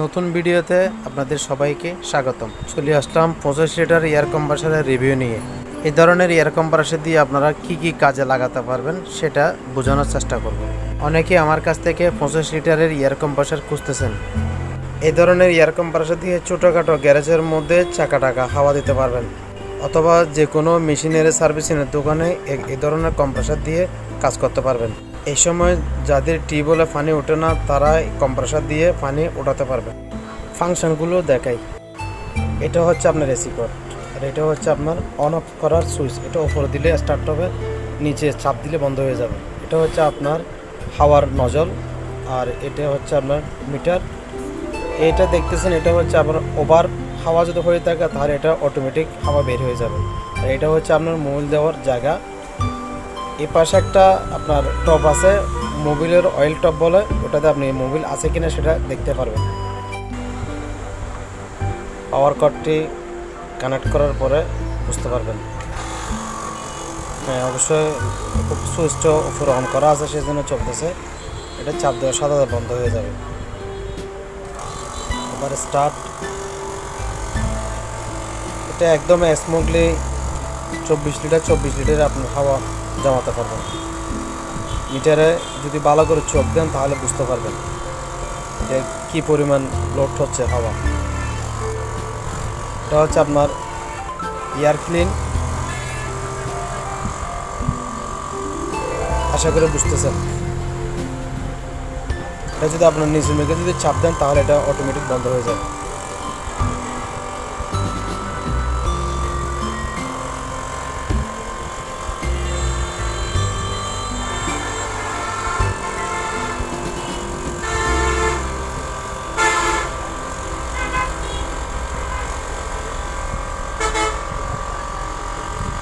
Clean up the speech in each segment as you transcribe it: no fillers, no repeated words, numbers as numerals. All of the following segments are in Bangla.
নতুন ভিডিওতে আপনাদের সবাইকে স্বাগতম। চলে আসলাম 25 লিটার এয়ার কম্প্রেসারের রিভিউ নিয়ে। এই ধরনের এয়ার কম্প্রেসার দিয়ে আপনারা কি কাজে লাগাতে পারবেন সেটা বোঝানোর চেষ্টা করব। অনেকে আমার কাছ থেকে 25 লিটারের এয়ার কম্প্রেসার খুঁজতেছেন। এই ধরনের এয়ার কম্প্রেসার দিয়ে ছোটোখাটো গ্যারেজের মধ্যে চাকা হাওয়া দিতে পারবেন, অথবা যে কোনো মেশিনের সার্ভিসিংয়ের দোকানে এই ধরনের কম্প্রেসার দিয়ে কাজ করতে পারবেন। এই সময় যাদের টিউবওয়েলে পানি ওঠে না তারা কম্প্রেসার দিয়ে পানি ওঠাতে পারবে। ফাংশনগুলো দেখাই। এটা হচ্ছে আপনার এসি কর্ড, আর এটা হচ্ছে আপনার অন অফ করার সুইচ। এটা উপরে দিলে স্টার্ট হবে, নিচে চাপ দিলে বন্ধ হয়ে যাবে। এটা হচ্ছে আপনার হাওয়ার নজল, আর এটা হচ্ছে আপনার মিটার। এটা দেখতেছেন, এটা হচ্ছে আপনার ওভার হাওয়া যদি হয়ে থাকে তাহলে এটা অটোমেটিক হাওয়া বের হয়ে যাবে। আর এটা হচ্ছে আপনার মোবিল দেওয়ার জায়গা। এই পাশে একটা আপনার টপ আছে, মোবিলের অয়েল টপ বলে, ওটাতে আপনি মোবিল আছে কিনা সেটা দেখতে পারবেন। পাওয়ার কর্ডটি কানেক্ট করার পরে বুঝতে পারবেন। হ্যাঁ, অবশ্যই সুইচটা উপরে অন করা আছে, সেজন্য চলতেছে। এটা চাপ দেওয়ার সাথে বন্ধ হয়ে যাবে। এবার স্টার্ট। এটা একদম স্মুথলি 24 লিটার আপনার হাওয়া জমাতে পারবেন। মিটারে যদি ভালো করে চোখ দেন তাহলে বুঝতে পারবেন যে কী পরিমাণ লোড হচ্ছে হাওয়া। এটা হচ্ছে আপনার এয়ার ক্লিন। আশা করে বুঝতেছেন। এটা যদি আপনার নিচের মেঘে যদি চাপ দেন তাহলে এটা অটোমেটিক বন্ধ হয়ে যাবে।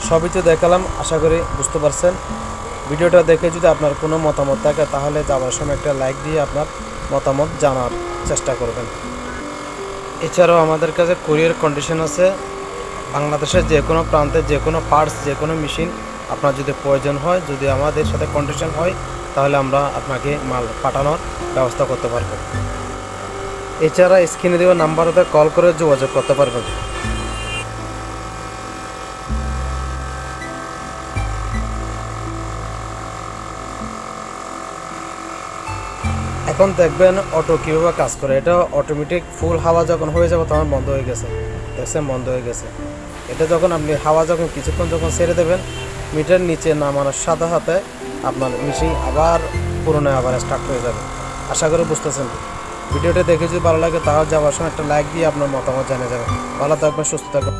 সবই তো দেখালাম, আশা করি বুঝতে পারছেন। ভিডিওটা দেখে যদি আপনার কোনো মতামত থাকে তাহলে যাওয়ার সময় একটা লাইক দিয়ে আপনার মতামত জানার চেষ্টা করবেন। এছাড়াও আমাদের কাছে কুরিয়ার কন্ডিশন আছে। বাংলাদেশের যে কোনো প্রান্তে যে কোনো পার্টস, যে কোনো মেশিন আপনার যদি প্রয়োজন হয়, যদি আমাদের সাথে কন্ডিশন হয় তাহলে আমরা আপনাকে মাল পাঠানোর ব্যবস্থা করতে পারব। এছাড়া স্ক্রিনে দেওয়া নাম্বারতে কল করে যোগাযোগ করতে পারবেন। এখন দেখবেন অটো কীভাবে কাজ করে। এটা অটোমেটিক ফুল হাওয়া যখন হয়ে যাবে তখন বন্ধ হয়ে গেছে, দেখছেন বন্ধ হয়ে গেছে। এটা যখন আপনি হাওয়া যখন কিছুক্ষণ যখন ছেড়ে দেবেন, মিটার নিচে নামানোর সাথে সাথে আপনার মেশিন আবার পুরোনো আবার স্টার্ট হয়ে যাবে। আশা করি বুঝতেছেন। ভিডিওটা দেখে যদি ভালো লাগে তাহলে যাওয়ার সময় একটা লাইক দিয়ে আপনার মতামত জানিয়ে যাবেন। ভালো থাকবেন, সুস্থ থাকবেন।